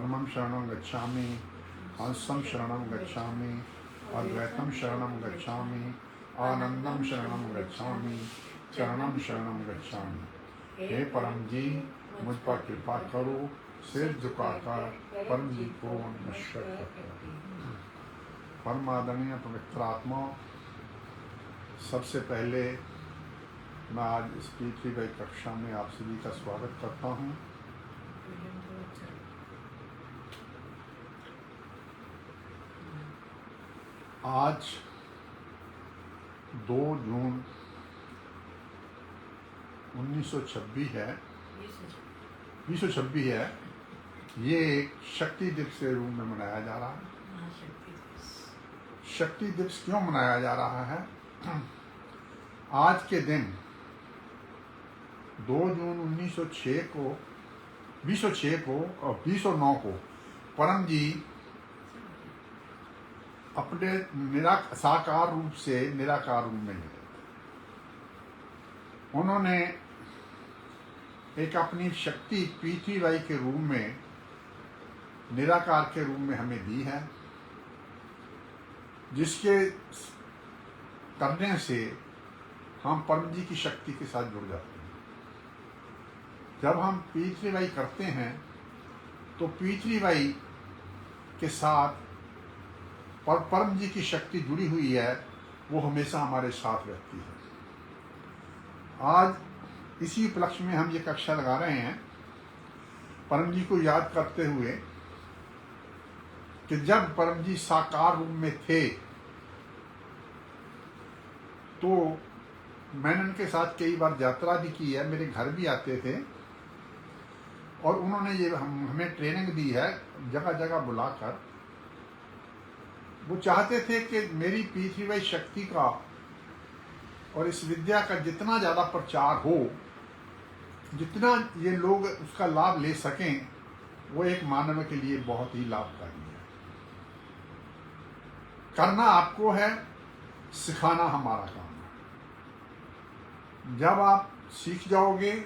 धर्मं शरणं गच्छामि, हंसं शरणं गच्छामि, अद्वैतं शरणं गच्छामि, आनंदम शरणं गच्छामि, चरणं शरणं गच्छामि। हे परम जी, मुझ पर कृपा करो, सिर झुकाकर परम जी को नमस्कार करते हैं। परम आदरणीय पवित्र आत्मा, सबसे पहले मैं आज इस पृथ्वी वही कक्षा में आप सभी का स्वागत करता हूँ। आज 2 जून 1926 है, 2026 है। ये एक शक्ति दिवस के रूप में मनाया जा रहा है। शक्ति दिवस क्यों मनाया जा रहा है? आज के दिन 2 जून 1906 को 2006 को और 2009 को परम जी अपने साकार रूप से निराकार रूप में मिले। उन्होंने एक अपनी शक्ति पृथ्वीबाई के रूप में, निराकार के रूप में हमें दी है, जिसके करने से हम परम जी की शक्ति के साथ जुड़ जाते हैं। जब हम पृथ्वीबाई करते हैं तो पृथ्वीबाई के साथ परम जी की शक्ति जुड़ी हुई है, वो हमेशा हमारे साथ रहती है। आज इसी उपलक्ष्य में हम ये कक्षा लगा रहे हैं, परम जी को याद करते हुए कि जब परम जी साकार रूप में थे तो मैंने उनके साथ कई बार यात्रा भी की है, मेरे घर भी आते थे और उन्होंने ये हमें ट्रेनिंग दी है जगह जगह बुलाकर। वो चाहते थे कि मेरी पृथ्वीबाई शक्ति का और इस विद्या का जितना ज़्यादा प्रचार हो, जितना ये लोग उसका लाभ ले सकें, वो एक मानव के लिए बहुत ही लाभकारी है। करना आपको है, सिखाना हमारा काम है। जब आप सीख जाओगे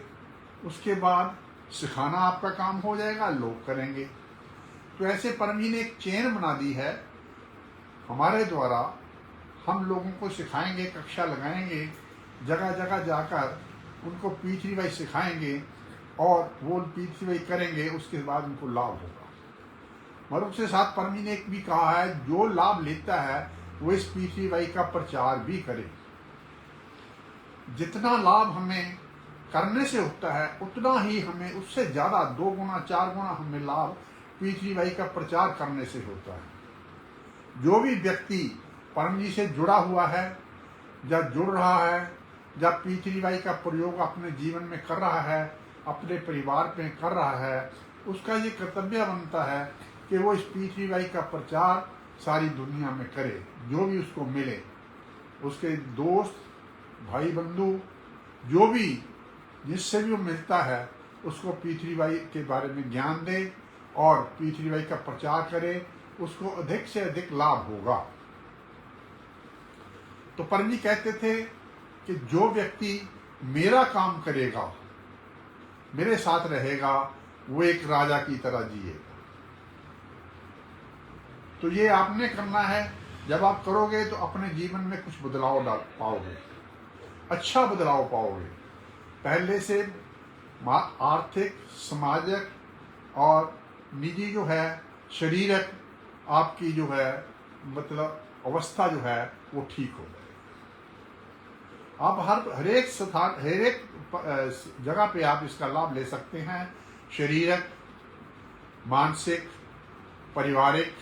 उसके बाद सिखाना आपका काम हो जाएगा, लोग करेंगे। तो ऐसे परम जी ने एक चेन बना दी है हमारे द्वारा। हम लोगों को सिखाएंगे, कक्षा लगाएंगे, जगह जगह जाकर उनको पृथ्वीबाई सिखाएंगे और वो पृथ्वीबाई करेंगे, उसके बाद उनको लाभ होगा। मगर उसके साथ परम जी ने एक भी कहा है, जो लाभ लेता है वो इस पृथ्वीबाई का प्रचार भी करे। जितना लाभ हमें करने से होता है उतना ही हमें, उससे ज़्यादा 2 गुना 4 गुना हमें लाभ पृथ्वीबाई का प्रचार करने से होता है। जो भी व्यक्ति परम जी से जुड़ा हुआ है या जुड़ रहा है या पृथ्वीबाई का प्रयोग अपने जीवन में कर रहा है, अपने परिवार में कर रहा है, उसका ये कर्तव्य बनता है कि वो इस पृथ्वीबाई का प्रचार सारी दुनिया में करे। जो भी उसको मिले, उसके दोस्त, भाई बंधु, जो भी जिससे भी वो मिलता है, उसको पृथ्वीबाई के बारे में ज्ञान दे और पृथ्वीबाई का प्रचार करे, उसको अधिक से अधिक लाभ होगा। तो परम जी कहते थे कि जो व्यक्ति मेरा काम करेगा, मेरे साथ रहेगा, वो एक राजा की तरह जिएगा। तो ये आपने करना है। जब आप करोगे तो अपने जीवन में कुछ बदलाव पाओगे, अच्छा बदलाव पाओगे। पहले से आर्थिक, सामाजिक और निजी जो है, शारीरिक आपकी जो है मतलब अवस्था जो है वो ठीक हो जाए। आप हर एक स्थान, हर एक जगह पे आप इसका लाभ ले सकते हैं। शारीरिक, मानसिक, पारिवारिक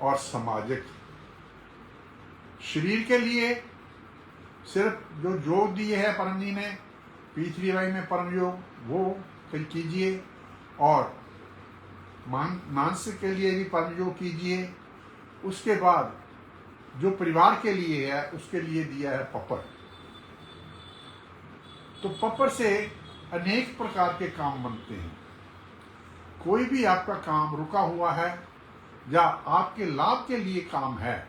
और सामाजिक। शरीर के लिए सिर्फ जो योग दिए है परम जी ने, पृथ्वीबाई में परम योग, वो कीजिए और मानसिक के लिए भी परम योग कीजिए। उसके बाद जो परिवार के लिए है उसके लिए दिया है पपर। तो पपर से अनेक प्रकार के काम बनते हैं। कोई भी आपका काम रुका हुआ है या आपके लाभ के लिए काम है,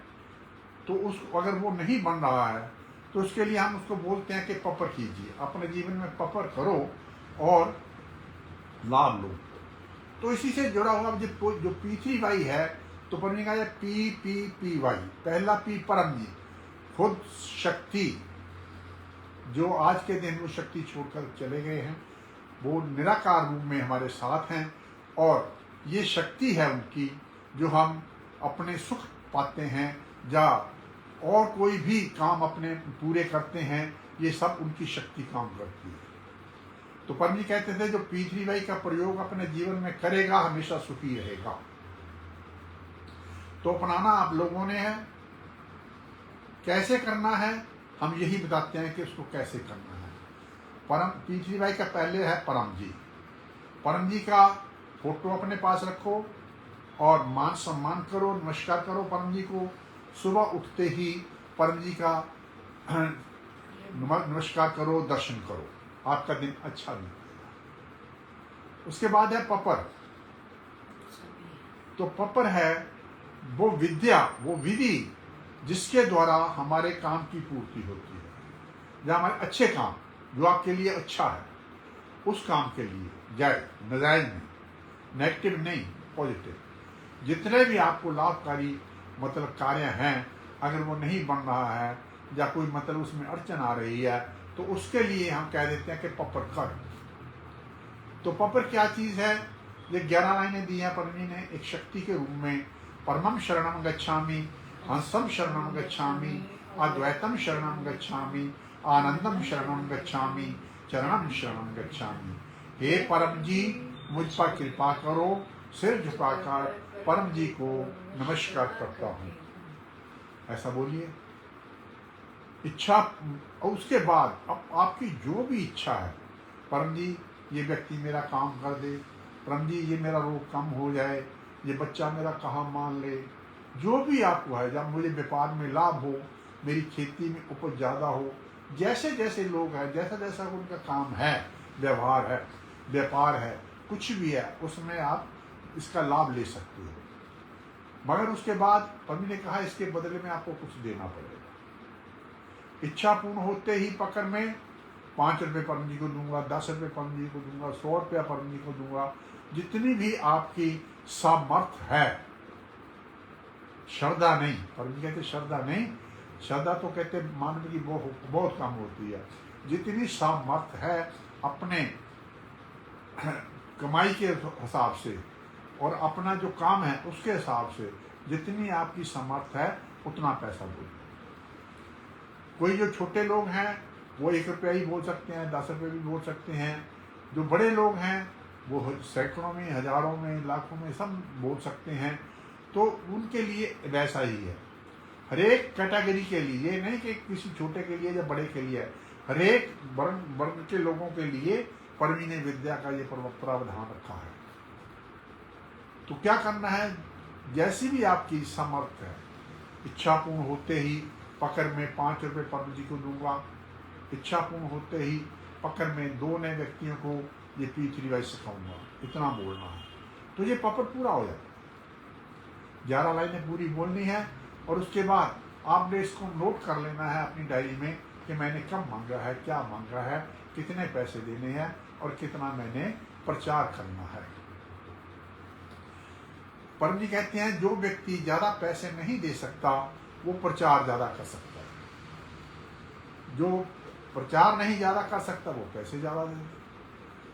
तो उस अगर वो नहीं बन रहा है तो उसके लिए हम उसको बोलते हैं कि पपर कीजिए। अपने जीवन में पपर करो और लाभ लो। तो इसी से जुड़ा हुआ जो P3Y है, तो परम का PPPY, पहला P परम जी, खुद शक्ति, जो आज के दिन वो शक्ति छोड़कर चले गए हैं, वो निराकार रूप में हमारे साथ हैं, और ये शक्ति है उनकी जो हम अपने सुख पाते हैं या और कोई भी काम अपने पूरे करते हैं, ये सब उनकी शक्ति काम करती है। तो परम जी कहते थे जो P3Y का प्रयोग अपने जीवन में करेगा हमेशा सुखी रहेगा। तो अपनाना आप लोगों ने है, कैसे करना है हम यही बताते हैं कि उसको कैसे करना है। परम P3Y का पहले है परम जी। परम जी का फोटो अपने पास रखो और मान सम्मान करो, नमस्कार करो परम जी को। सुबह उठते ही परम जी का नमस्कार करो, दर्शन करो, आपका दिन अच्छा बीतेगा। उसके बाद है पपर। तो पपर है वो विद्या, वो विधि जिसके द्वारा हमारे काम की पूर्ति होती है, या हमारे अच्छे काम जो आपके लिए अच्छा है, उस काम के लिए जाए, नजायज नहीं, नेगेटिव नहीं, पॉजिटिव। जितने भी आपको लाभकारी मतलब कार्य हैं, अगर वो नहीं बन रहा है या कोई मतलब उसमें अड़चन आ रही है, तो उसके लिए हम कह देते हैं कि पपर कर। तो पपर क्या चीज है? ये 11 लाइनें दी हैं परम जी ने एक शक्ति के रूप में। परमम शरणम गच्छामि, हंसम शरणम गच्छामि, अद्वैतम शरणम गच्छामि, आनंदम शरणम गच्छामि, चरणम शरणम गच्छामि। हे परम जी, मुझ पर कृपा करो, सिर झुकाकर परम जी को नमस्कार करता हूँ। ऐसा बोलिए। इच्छा, और उसके बाद अब आपकी जो भी इच्छा है, परम जी ये व्यक्ति मेरा काम कर दे, परम जी ये मेरा रोग कम हो जाए, ये बच्चा मेरा कहाँ मान ले, जो भी आपको है, जब मुझे व्यापार में लाभ हो, मेरी खेती में उपज ज़्यादा हो, जैसे जैसे लोग हैं, जैसा जैसा उनका काम है, व्यवहार है, व्यापार है, कुछ भी है, उसमें आप इसका लाभ ले सकते हो। मगर उसके बाद परम ने कहा इसके बदले में आपको कुछ देना पड़ेगा। इच्छा पूर्ण होते ही पकड़ में 5 रुपये परम जी को दूंगा, 10 रुपये परम जी को दूंगा, 100 रुपया परम जी को दूंगा, जितनी भी आपकी सामर्थ है। श्रद्धा नहीं, परम जी कहते श्रद्धा नहीं, श्रद्धा तो कहते मानव की बहुत कम होती है। जितनी सामर्थ है अपने कमाई के हिसाब से और अपना जो काम है उसके हिसाब से, जितनी आपकी सामर्थ है उतना पैसा बोलिए। कोई जो छोटे लोग हैं वो 1 रुपया ही बोल सकते हैं, 10 रुपये भी बोल सकते हैं। जो बड़े लोग हैं वो सैकड़ों में, हजारों में, लाखों में सब बोल सकते हैं। तो उनके लिए वैसा ही है। हर एक कैटेगरी के लिए, ये नहीं कि किसी छोटे के लिए या बड़े के लिए, हर एक वर्ग के लोगों के लिए परम जी ने विद्या का ये प्रावधान रखा है। तो क्या करना है? जैसी भी आपकी सामर्थ्य है, इच्छा पूर्ण होते ही पकड़ में 5 रुपये परम जी को दूंगा, इच्छा पूर्ण होते ही पकड़ में 2 नए व्यक्तियों को ये P3Y सिखाऊंगा, इतना बोलना है। तो ये पकड़ पूरा हो जाता है। 11 लाइनें पूरी बोलनी है और उसके बाद आपने इसको नोट कर लेना है अपनी डायरी में कि मैंने कब मांगा है, क्या मांगा है, कितने पैसे देने हैं और कितना मैंने प्रचार करना है। परम जी कहते हैं जो व्यक्ति ज्यादा पैसे नहीं दे सकता वो प्रचार ज्यादा कर सकता है, जो प्रचार नहीं ज्यादा कर सकता वो पैसे ज्यादा दे।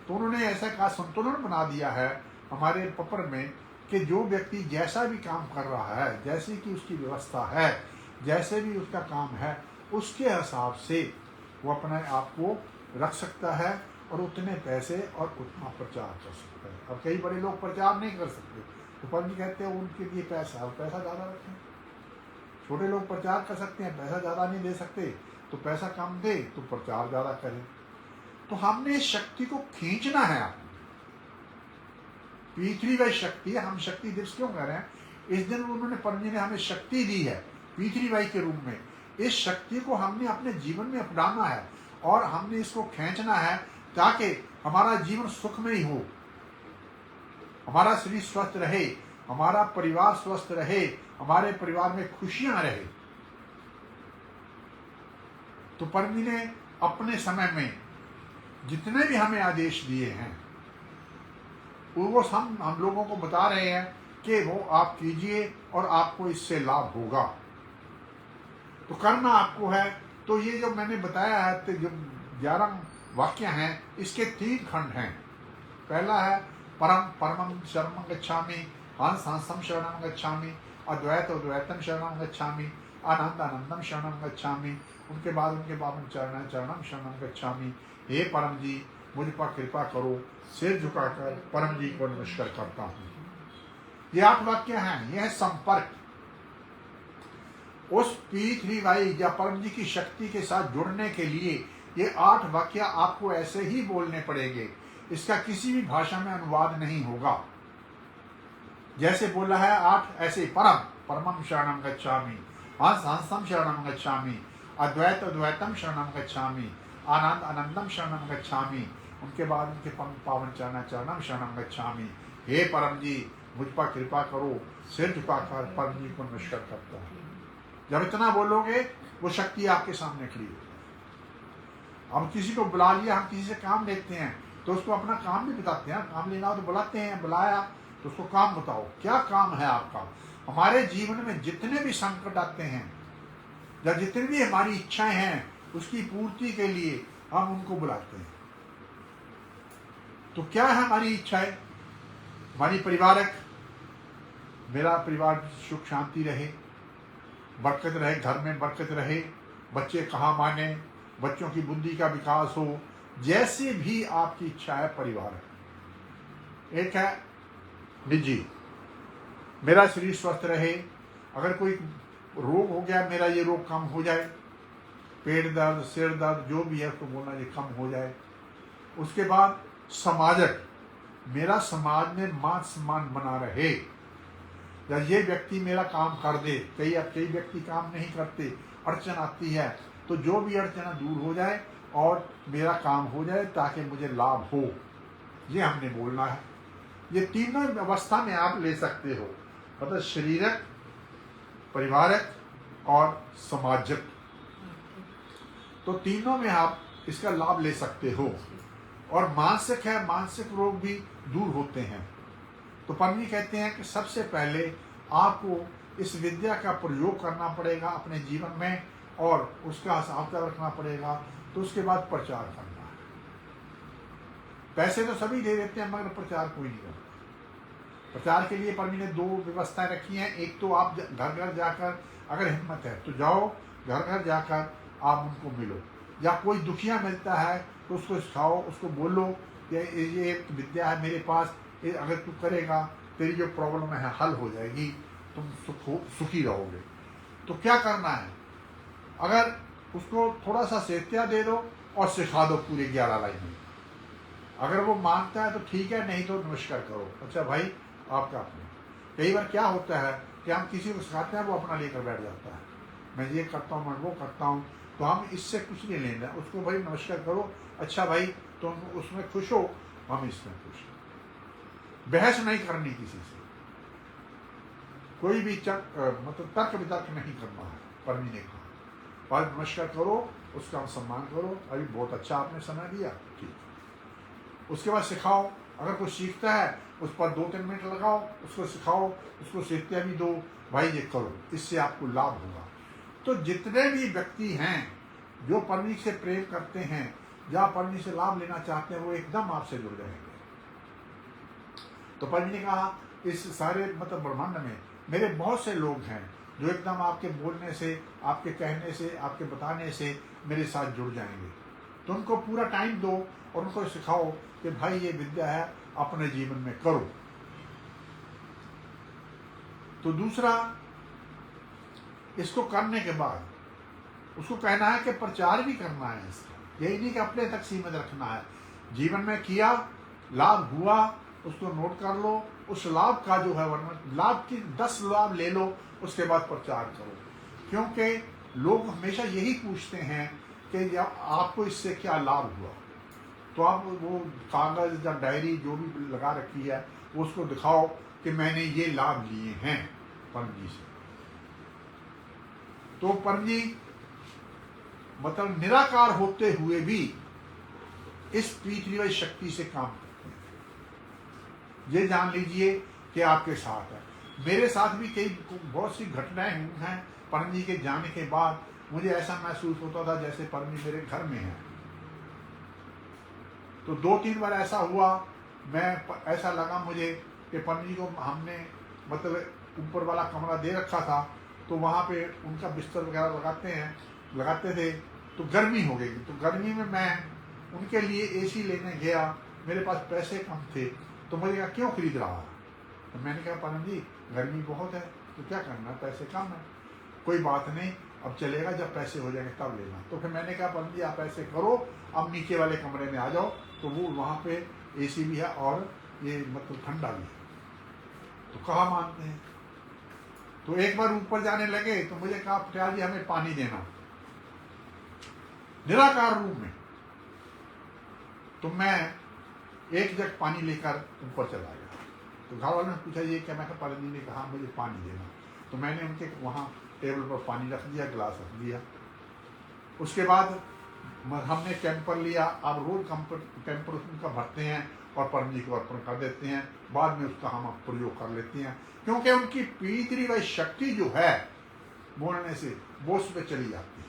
तो उन्होंने ऐसा कहा, संतुलन बना दिया है हमारे पपर में कि जो व्यक्ति जैसा भी काम कर रहा है, जैसी कि उसकी व्यवस्था है, जैसे भी उसका काम है, उसके हिसाब से वो अपने आप को रख सकता है और उतने पैसे और उतना प्रचार कर सकता है। और कई बड़े लोग प्रचार नहीं कर सकते, तो परम जी कहते हैं उनके लिए पैसा ज़्यादा रखें। छोटे लोग प्रचार कर सकते हैं, पैसा ज़्यादा नहीं दे सकते, तो पैसा कम दे तो प्रचार ज़्यादा करें। तो हमने इस शक्ति को खींचना है। आपने P3Y शक्ति, हम शक्ति दिवस क्यों कह रहे हैं? इस दिन उन्होंने परम जी ने हमें शक्ति दी है P3Y के रूप में। इस शक्ति को हमने अपने जीवन में अपनाना है और हमने इसको खींचना है ताकि हमारा जीवन सुखमय हो, हमारा शरीर स्वस्थ रहे, हमारा परिवार स्वस्थ रहे, हमारे परिवार में खुशियां रहे। तो परम जी ने अपने समय में जितने भी हमें आदेश दिए हैं वो हम लोगों को बता रहे हैं कि वो आप कीजिए और आपको इससे लाभ होगा। तो करना आपको है। तो ये जो मैंने बताया है, तो जो 11 वाक्य हैं, इसके 3 खंड हैं। पहला है परमं शरणं गच्छामि, हंस हंसं शरणं गच्छामि, अद्वैत अद्वैतम शरणं गच्छामि, आनंद आनंदम शरणं गच्छामि। उनके बाद उनके पावन चरणं शरणं गच्छामि। हे परम जी, मुझ पर कृपा करो। सिर झुकाकर परम जी को नमस्कार करता हूँ। ये 8 वाक्य हैं। यह है संपर्क। उस P3Y या परम जी की शक्ति के साथ जुड़ने के लिए ये 8 वाक्य आपको ऐसे ही बोलने पड़ेंगे। इसका किसी भी भाषा में अनुवाद नहीं होगा। जैसे बोला है 8, ऐसे परमं शरणं गच्छामि, हंस हंसं शरणं गच्छामि, अद्वैत अद्वैतम शरणं गच्छामि, आनंद आनंदम शरणं गच्छामि। उनके बाद उनके पावन चरणं शरणं गच्छामि। हे परम जी, मुझ पर कृपा करो। सिर झुकाकर परम जी को नमस्कार करता हूँ। जब इतना बोलोगे, वो शक्ति आपके सामने खड़ी होगी। हम किसी को बुला लिया, हम किसी से काम लेते हैं तो उसको अपना काम भी बताते हैं। काम लेना हो तो बुलाते हैं, बुलाया तो उसको काम बताओ, क्या काम है आपका। हमारे जीवन में जितने भी संकट आते हैं या जितनी भी हमारी इच्छाएं हैं, उसकी पूर्ति के लिए हम उनको बुलाते हैं। तो क्या है हमारी इच्छाएं? हमारी परिवारक, मेरा परिवार सुख शांति रहे, बरकत रहे, घर में बरकत रहे, बच्चे कहा माने, बच्चों की बुद्धि का विकास हो, जैसे भी आपकी इच्छा है परिवार। एक है निजी, मेरा शरीर स्वस्थ रहे, अगर कोई रोग हो गया, मेरा ये रोग कम हो जाए, पेट दर्द, सिर दर्द, जो भी है उसको बोलना ये कम हो जाए। उसके बाद समाजक, मेरा समाज में मान सम्मान बना रहे, या ये व्यक्ति मेरा काम कर दे। कई व्यक्ति काम नहीं करते, अड़चन आती है, तो जो भी अड़चन दूर हो जाए और मेरा काम हो जाए ताकि मुझे लाभ हो, ये हमने बोलना है। ये तीनों अवस्था में आप ले सकते हो, मतलब शरीरक, परिवारक और समाजक। तो तीनों में आप इसका लाभ ले सकते हो। और मानसिक है, मानसिक रोग भी दूर होते हैं। तो पंडित जी कहते हैं कि सबसे पहले आपको इस विद्या का प्रयोग करना पड़ेगा अपने जीवन में, और उसका हिसाब रखना पड़ेगा। तो उसके बाद प्रचार करना है। पैसे तो सभी दे देते हैं, मगर प्रचार कोई नहीं करता। प्रचार के लिए परमी ने 2 व्यवस्थाएं रखी हैं। एक तो आप घर घर जाकर, अगर हिम्मत है तो जाओ, घर घर जाकर आप उनको मिलो, या कोई दुखिया मिलता है तो उसको सिखाओ, उसको बोलो कि ये एक विद्या है मेरे पास, ये अगर तू करेगा तेरी जो प्रॉब्लम है हल हो जाएगी, तुम सुखी रहोगे। तो क्या करना है, अगर उसको थोड़ा सा सेत्या दे दो और सिखा दो पूरे 11 लाइन में। अगर वो मानता है तो ठीक है, नहीं तो नमस्कार करो, अच्छा भाई आपका अपना। कई बार क्या होता है कि हम किसी को सिखाते हैं, वो अपना लेकर बैठ जाता है, मैं ये करता हूँ, मैं वो करता हूँ, तो हम इससे कुछ नहीं लेना। उसको भाई नमस्कार करो, अच्छा भाई तुम उसमें खुश हो, हम इसमें खुश हो। बहस नहीं करनी किसी से, कोई भी मतलब तर्क वितर्क नहीं करना है। परमी ने कहा, पर नमस्कार करो, उसका सम्मान करो, अभी बहुत अच्छा आपने समय दिया, ठीक। उसके बाद सिखाओ, अगर कोई सीखता है उस पर 2-3 मिनट लगाओ, उसको सिखाओ, उसको सीखते भी दो, भाई ये करो, इससे आपको लाभ होगा। तो जितने भी व्यक्ति हैं जो परमी से प्रेम करते हैं या परमी से लाभ लेना चाहते हैं, वो एकदम आपसे जुड़ जाएंगे। तो परमी ने कहा, इस सारे मतलब ब्रह्मांड में मेरे बहुत से लोग हैं जो एकदम आपके बोलने से, आपके कहने से, आपके बताने से मेरे साथ जुड़ जाएंगे। तो उनको पूरा टाइम दो और उनको सिखाओ कि भाई ये विद्या है, अपने जीवन में करो। तो दूसरा, इसको करने के बाद उसको कहना है कि प्रचार भी करना है इसका, यही नहीं कि अपने तक सीमित रखना है। जीवन में किया, लाभ हुआ, उसको नोट कर लो, उस लाभ का जो है वर्णन, लाभ की 10 लाभ ले लो, उसके बाद प्रचार करो। क्योंकि लोग हमेशा यही पूछते हैं कि आपको इससे क्या लाभ हुआ। तो आप वो कागज या डायरी जो भी लगा रखी है, वो उसको दिखाओ कि मैंने ये लाभ लिए हैं परम जी से। तो परम जी मतलब निराकार होते हुए भी इस P3Y शक्ति से काम करते हैं। ये जान लीजिए कि आपके साथ है। मेरे साथ भी कई बहुत सी घटनाएं हुई हैं। परम जी के जाने के बाद मुझे ऐसा महसूस होता था जैसे परम जी मेरे घर में है। तो 2-3 बार ऐसा हुआ, ऐसा लगा मुझे कि परम जी को हमने मतलब ऊपर वाला कमरा दे रखा था, तो वहाँ पे उनका बिस्तर वगैरह लगाते थे, तो गर्मी हो गई। तो गर्मी में मैं उनके लिए एसी लेने गया, मेरे पास पैसे कम थे, तो मुझे कहा क्यों खरीद रहा है? तो मैंने कहा परम जी गर्मी बहुत है, तो क्या करना, पैसे कम है। कोई बात नहीं, अब चलेगा, जब पैसे हो जाएंगे तब लेना। तो फिर मैंने कहा परम जी आप ऐसे करो, अब नीचे वाले कमरे में आ जाओ, तो वो वहाँ पे एसी भी है और ये मतलब ठंडा भी है। तो कहाँ मानते हैं। तो एक बार ऊपर जाने लगे तो मुझे कहा पटियाल जी हमें पानी देना, निराकार रूप में। तो मैं एक जग पानी लेकर ऊपर चला गया। तो घर वालों ने पूछा ये क्या? मैं कहा परम जी ने कहा मुझे पानी देना। तो मैंने उनके वहाँ टेबल पर पानी रख दिया, गिलास रख दिया। उसके बाद हमने कैंपर लिया। आप रोज कैंपर उनका भरते हैं और परम जी को अर्पण कर देते हैं, बाद में उसका हम प्रयोग कर लेते हैं, क्योंकि उनकी पीतरी व शक्ति जो है बोलने से वो उस पर चली जाती है।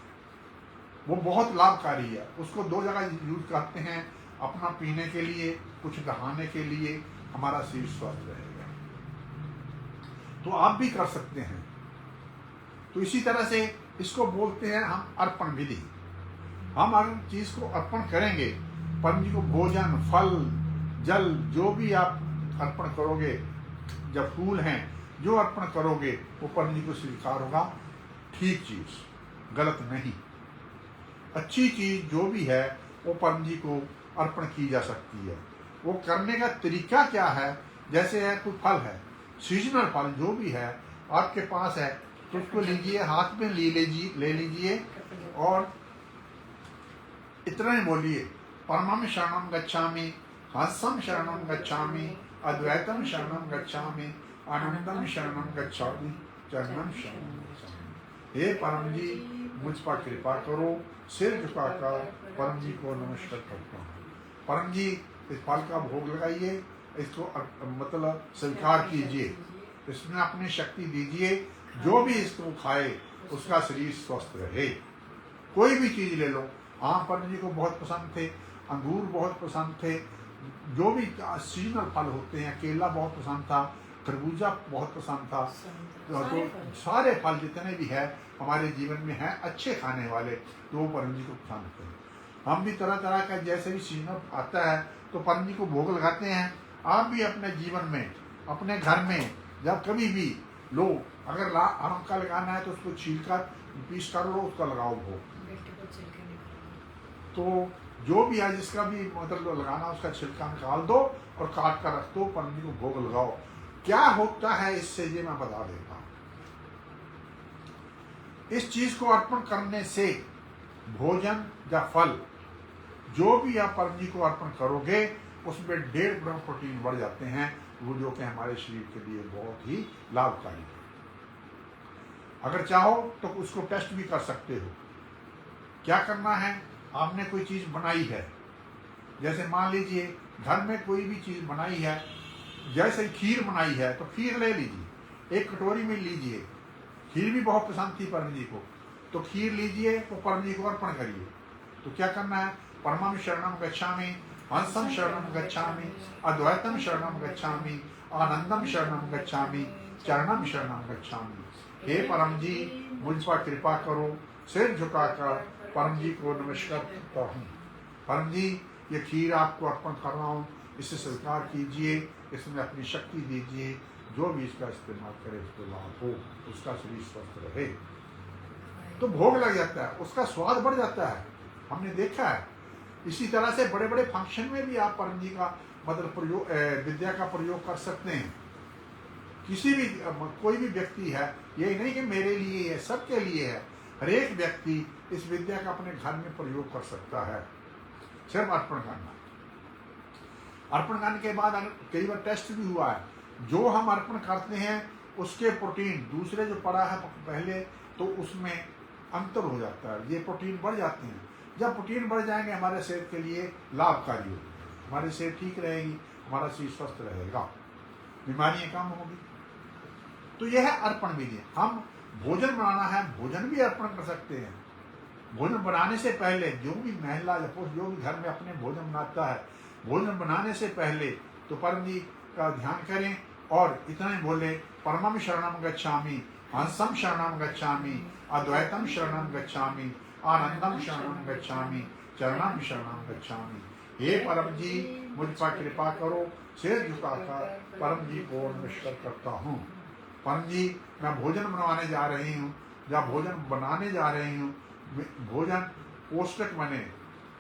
वो बहुत लाभकारी है। उसको 2 जगह यूज करते हैं, अपना पीने के लिए, कुछ नहाने के लिए, हमारा शरीर स्वस्थ रहेगा। तो आप भी कर सकते हैं। तो इसी तरह से इसको बोलते हैं हम अर्पण विधि। हम अगर चीज को अर्पण करेंगे, परम जी को भोजन, फल, जल जो भी आप अर्पण करोगे, जब फूल हैं जो अर्पण करोगे वो परम जी को स्वीकार होगा। ठीक चीज, गलत नहीं। अच्छी चीज जो भी है वो परम जी को अर्पण की जा सकती है। वो करने का तरीका क्या है? जैसे है कोई फल है, सीजनल फल जो भी है आपके पास है, तो उसको लीजिए, हाथ में ले लीजिए और इतना ही बोलिए, परमं शरणं गच्छामि, हंसं शरणं गच्छामि, अद्वैतम शरणं गच्छामि, आनंदम शरणं गच्छामि, चरणं शरणं गच्छामि। हे परम जी मुझ पर कृपा करो। सिर झुकाकर परम जी को नमस्कार करता हूँ। परम जी इस फल का भोग लगाइए, इसको मतलब स्वीकार कीजिए, इसमें अपनी शक्ति दीजिए। जो भी इसको खाए उसका शरीर स्वस्थ रहे। कोई भी चीज ले लो। आम परम जी को बहुत पसंद थे, अंगूर बहुत पसंद थे, जो भी सीजनल फल होते हैं, केला बहुत पसंद था, खरबूजा बहुत पसंद था। तो सारे फल जितने भी है हमारे जीवन में हैं अच्छे खाने वाले, तो वो परम जी को पसंद थे। हम भी तरह तरह का जैसे भी सीजन आता है तो परम जी को भोग लगाते हैं। आप भी अपने जीवन में, अपने घर में जब कभी भी लो, अगर आम का लगाना है तो उसको छील कर पीस कर लो, उसका लगाओ भोग। तो जो भी है जिसका भी मतलब लगाना, उसका छिलका निकाल दो और काट कर रख दो, परम जी को भोग लगाओ। क्या होता है इससे ये मैं बता देता हूं। इस चीज को अर्पण करने से भोजन या फल जो भी आप परम जी को अर्पण करोगे उसमें 1.5 ग्राम प्रोटीन बढ़ जाते हैं, वो जो कि हमारे शरीर के लिए बहुत ही लाभकारी है। अगर चाहो तो उसको टेस्ट भी कर सकते हो। क्या करना है, आपने कोई चीज बनाई है, जैसे मान लीजिए घर में कोई भी चीज बनाई है, जैसे खीर बनाई है तो खीर ले लीजिए, एक कटोरी में लीजिए। खीर भी बहुत पसंद थी परम जी को, तो खीर लीजिए, वो परम जी को अर्पण करिए। तो क्या करना है, परमं शरणं गच्छामि, हंसं शरणं गच्छामि, अद्वैतम शरणं गच्छामि, आनंदम शरणं गच्छामि, चरणं शरणं गच्छामि। हे परम जी मुझ पर कृपा करो। सिर झुकाकर परम जी को नमस्कार करता हूँ। परम जी ये खीर आपको अर्पण कर रहा हूँ, इसे स्वीकार कीजिए, इसमें अपनी शक्ति दीजिए। जो भी इसका इस्तेमाल करे उसको लाभ हो, उसका शरीर स्वस्थ रहे। तो भोग लग जाता है, उसका स्वाद बढ़ जाता है, हमने देखा है। इसी तरह से बड़े बड़े फंक्शन में भी आप परम जी का मतलब प्रयोग, विद्या का प्रयोग कर सकते हैं। किसी भी कोई भी व्यक्ति है, ये नहीं कि मेरे लिए है, सबके लिए है। हर एक व्यक्ति इस विद्या का अपने घर में प्रयोग कर सकता है। सिर्फ अर्पण करना। अर्पण करने के बाद कई बार टेस्ट भी हुआ है, जो हम अर्पण करते हैं उसके प्रोटीन दूसरे जो पड़ा है पहले, तो उसमें अंतर हो जाता है, ये प्रोटीन बढ़ जाते हैं। जब प्रोटीन बढ़ जाएंगे हमारे सेहत के लिए लाभकारी होगी, हमारी सेहत ठीक रहेगी, हमारा शरीर स्वस्थ रहेगा। बीमारियां कम होगी। तो यह है अर्पण विधि। हम भोजन बनाना है, भोजन भी अर्पण कर सकते हैं। भोजन बनाने से पहले जो भी महिला या पुरुष जो भी घर में अपने भोजन बनाता है, भोजन बनाने से पहले तो परम जी का ध्यान करें और इतना ही बोले, परमम शरणम गच्छामि, हंसम शरणम गच्छामि, अद्वैतम शरणम गच्छामि, आनंदम शरणम गच्छामि, चरणम शरणम गच्छामि। हे परम जी मुझ पर कृपा करो, सिर झुकाकर परम जी को नमस्कार करता हूँ। परम जी मैं भोजन बनवाने जा रही हूँ, या भोजन बनाने जा रही हूँ, भोजन पौष्टिक बने,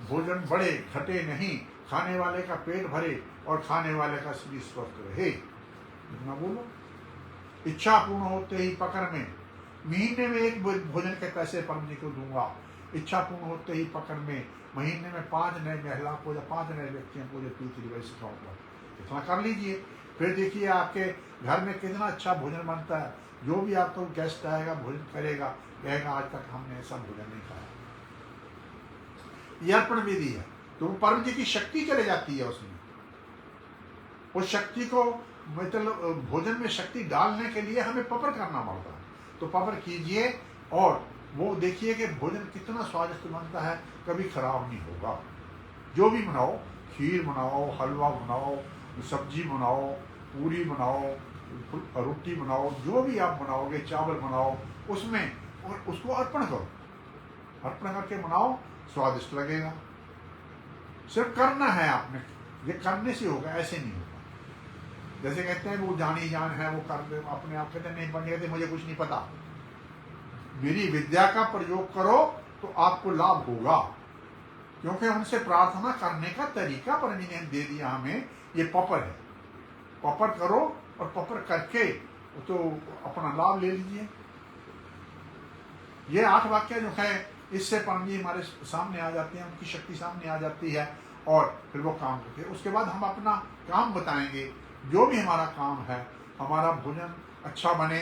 भोजन बढ़े घटे नहीं, खाने वाले का पेट भरे और खाने वाले का शरीर स्वस्थ रहे। इतना बोलो। इच्छा पूर्ण होते ही पकड़ में, महीने में एक भोजन के पैसे परम जी को दूंगा। इच्छा पूर्ण होते ही पकड़ में महीने में 5 नए महिला को या 5 नए व्यक्तियों को जो पीती रिवाई सिखाऊंगा। इतना कर लीजिए, फिर देखिए आपके घर में कितना अच्छा भोजन बनता है। जो भी आपको गेस्ट आएगा भोजन करेगा, कहेगा आज तक हमने ऐसा भोजन नहीं खाया। यह अर्पण विधि है। तो परम जी की शक्ति चले जाती है उसमें। उस शक्ति को मतलब भोजन में शक्ति डालने के लिए हमें पपर करना पड़ता है। तो पपर कीजिए और वो देखिए कि भोजन कितना स्वादिष्ट बनता है, कभी खराब नहीं होगा। जो भी बनाओ, खीर बनाओ, हलवा बनाओ, सब्जी बनाओ, पूरी बनाओ, रोटी बनाओ, जो भी आप बनाओगे, चावल बनाओ, उसमें और उसको अर्पण करो। अर्पण करके बनाओ, स्वादिष्ट लगेगा। सिर्फ करना है आपने, ये करने से होगा, ऐसे नहीं होगा। जैसे कहते हैं वो जानी जान है, वो कर दे, अपने आप कहते नहीं बनेगा, मुझे कुछ नहीं पता। मेरी विद्या का प्रयोग करो तो आपको लाभ होगा, क्योंकि उनसे प्रार्थना करने का तरीका परम जी ने दे दिया हमें। ये पपर है, पपर करो और पपर करके तो अपना लाभ ले लीजिए। ये 8 वाक्य जो है, इससे परम जी हमारे सामने आ जाते हैं, उनकी शक्ति सामने आ जाती है और फिर वो काम करते हैं। उसके बाद हम अपना काम बताएंगे, जो भी हमारा काम है। हमारा भोजन अच्छा बने,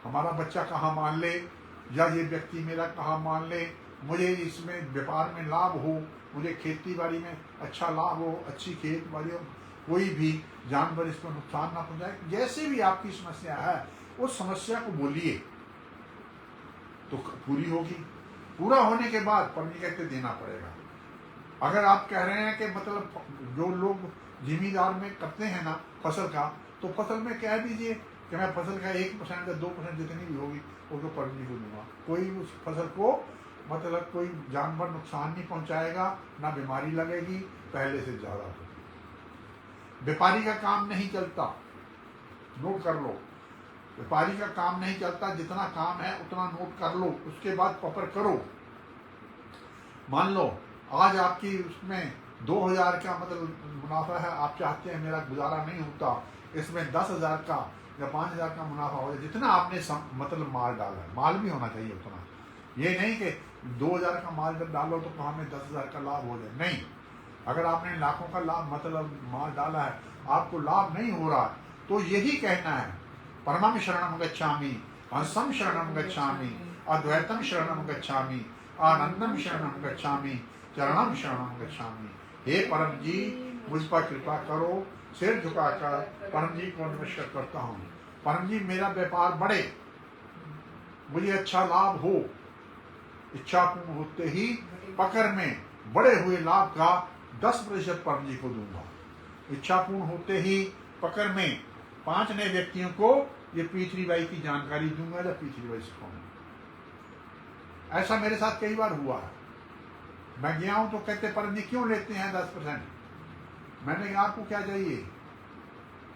हमारा बच्चा कहाँ मान ले, या ये व्यक्ति मेरा कहाँ मान ले, मुझे इसमें व्यापार में लाभ हो, मुझे खेती बाड़ी में अच्छा लाभ हो, अच्छी खेत बाड़ी हो, कोई भी जानवर इसको नुकसान ना पहुंचाए। जैसे भी आपकी समस्या है उस समस्या को बोलिए तो पूरी होगी। पूरा होने के बाद परम जी कहते देना पड़ेगा। अगर आप कह रहे हैं कि मतलब जो लोग जिम्मेदार में करते हैं ना फसल का, तो फसल में कह दीजिए कि मैं फसल का 1% या 2% जितनी भी होगी वो तो परम जी को दूंगा। कोई उस फसल को मतलब कोई जानवर नुकसान नहीं पहुंचाएगा, ना बीमारी लगेगी, पहले से ज्यादा होगी। व्यापारी का काम नहीं चलता, नोट कर लो। व्यापारी का काम नहीं चलता, जितना काम है उतना नोट कर लो, उसके बाद पपर करो। मान लो आज आपकी उसमें 2000 का मतलब मुनाफा है, आप चाहते हैं मेरा गुजारा नहीं होता, इसमें 10,000 का या 5,000 का मुनाफा हो जाए। जितना आपने मतलब माल डाला है, माल भी होना चाहिए उतना। ये नहीं कि 2000 का माल जब डालो तो हमें 10,000 का लाभ हो जाए, नहीं। अगर आपने लाखों का लाभ मतलब माल डाला है, आपको लाभ नहीं हो रहा, तो यही कहना है, परमम शरणम गच्छामि, हंसम शरणम गच्छामि, अद्वैतम शरणम गच्छामि, आनंदम शरणम गच्छामि, चरणम शरणम गच्छामि। हे परम जी मुझ पर कृपा करो, सिर झुकाकर परम जी को नमस्कार करता हूँ। परम जी मेरा व्यापार बढ़े, मुझे अच्छा लाभ हो। इच्छा पूर्ण होते ही पकड़ में बड़े हुए लाभ का 10% परम जी को दूंगा। इच्छा पूर्ण होते ही पकड़ में 5 नए व्यक्तियों को ये पीछली बाई की जानकारी दूंगा या पीछली बाई सिखाऊंगा। ऐसा मेरे साथ कई बार हुआ है। मैं गया हूं तो कहते परम जी क्यों लेते हैं 10%? मैंने कहा आपको क्या चाहिए?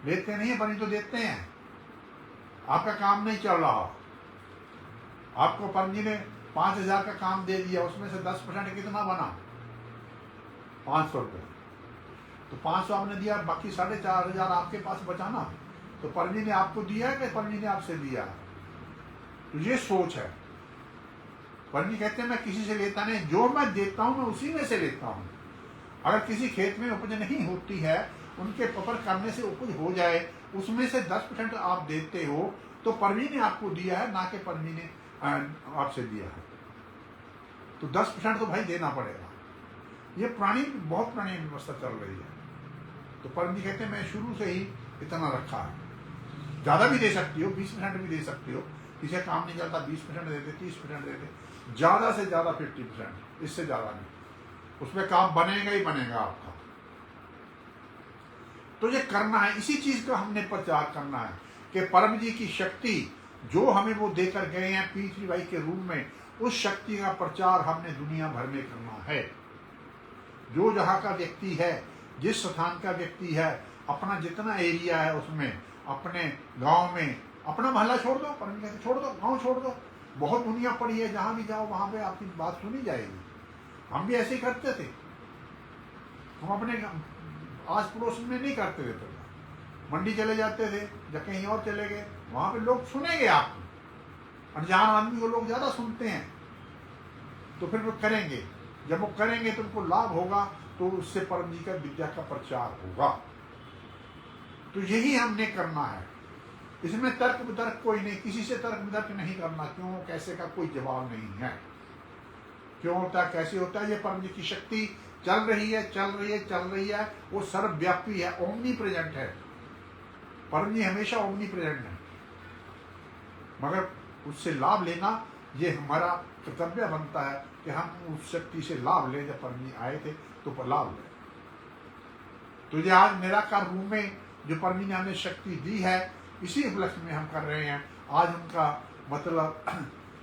लेते नहीं है, परम जी तो देते हैं। आपका काम नहीं चल रहा, आपको परम जी ने 5,000 का काम दे दिया, उसमें से 10% कितना बना? 500 रुपये। तो 500 आपने दिया, बाकी 4,500 आपके पास बचाना। तो परम जी ने आपको दिया है कि परम जी ने आपसे दिया? तो ये सोच है। परम जी कहते हैं मैं किसी से लेता नहीं, जो मैं देता हूं मैं उसी में से लेता हूं। अगर किसी खेत में उपज नहीं होती है, उनके पपर करने से उपज हो जाए, उसमें से 10% आप देते हो, तो परम जी ने आपको दिया है, ना कि परम जी ने आपसे दिया है। तो 10% तो भाई देना पड़ेगा। ये बहुत पुरानी व्यवस्था चल रही है। तो परम जी कहते हैं मैं शुरू से ही इतना रखा है। ज़्यादा भी दे सकती हो, 20% भी दे सकती हो, किसी काम नहीं करता 20% दे दे, 30% दे दे, ज़्यादा से ज़्यादा 50%, इससे ज़्यादा नहीं। उसमें काम बनेगा ही बनेगा आपका। तो ये करना है, इसी चीज़ का हमने प्रचार करना है कि परम जी की शक्ति जो हमें वो देकर गए हैं पीतरी भाई के रूप में, उस शक्ति का प्रचार हमने दुनिया भर में करना है। जो जहाँ का व्यक्ति है, जिस स्थान का व्यक्ति है, अपना जितना एरिया है उसमें, अपने गांव में, अपना मोहल्ला छोड़ दो, परम कहते छोड़ दो, गांव छोड़ दो, बहुत दुनिया पड़ी है, जहाँ भी जाओ वहाँ पे आपकी बात सुनी जाएगी। हम भी ऐसे ही करते थे, हम अपने आस पड़ोस में नहीं करते थे। तो मंडी चले जाते थे या कहीं और चले गए, वहाँ पे लोग सुनेंगे आपको, अनजान आदमी को लोग ज़्यादा सुनते हैं, तो फिर वो करेंगे। जब वो करेंगे तो उनको लाभ होगा, तो उससे परम जी का विद्या का प्रचार होगा। तो यही हमने करना है। इसमें तर्क वितर्क कोई नहीं, किसी से तर्क वितर्क नहीं करना, क्यों कैसे का कोई जवाब नहीं है। क्यों होता है, कैसे होता है, ये परम जी की शक्ति चल रही है, चल रही है, चल रही है, वो सर्वव्यापी है, ओमनी प्रेजेंट है। परम जी हमेशा ओमनी प्रेजेंट है, मगर उससे लाभ लेना ये हमारा कर्तव्य बनता है कि हम उस शक्ति से लाभ लें। जब परम जी आए थे तो लाभ लें। तो ये आज निराकार रूप में जो परम जी ने हमें शक्ति दी है, इसी उपलक्ष्य में हम कर रहे हैं। आज उनका मतलब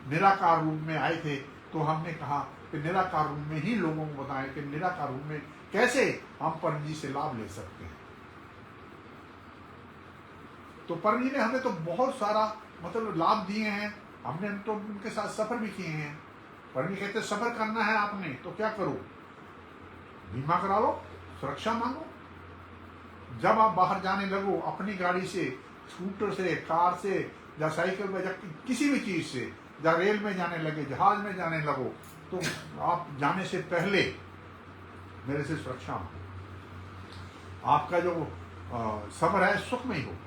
निराकार रूप में आए थे, तो हमने कहा कि निराकार रूप में ही लोगों को बताएं कि निराकार रूप में कैसे हम परम जी से लाभ ले सकते हैं। तो परम जी ने हमें तो बहुत सारा मतलब लाभ दिए हैं, हमने तो उनके साथ सफर भी किए हैं। परम जी कहते सफर करना है आपने तो क्या करो, बीमा करा लो, सुरक्षा मांगो। जब आप बाहर जाने लगो अपनी गाड़ी से, स्कूटर से, कार से या साइकिल में, या किसी भी चीज से, या रेल में जाने लगे, जहाज में जाने लगो, तो आप जाने से पहले मेरे से सुरक्षा मांगो। आपका जो सफर है सुखमय होगा।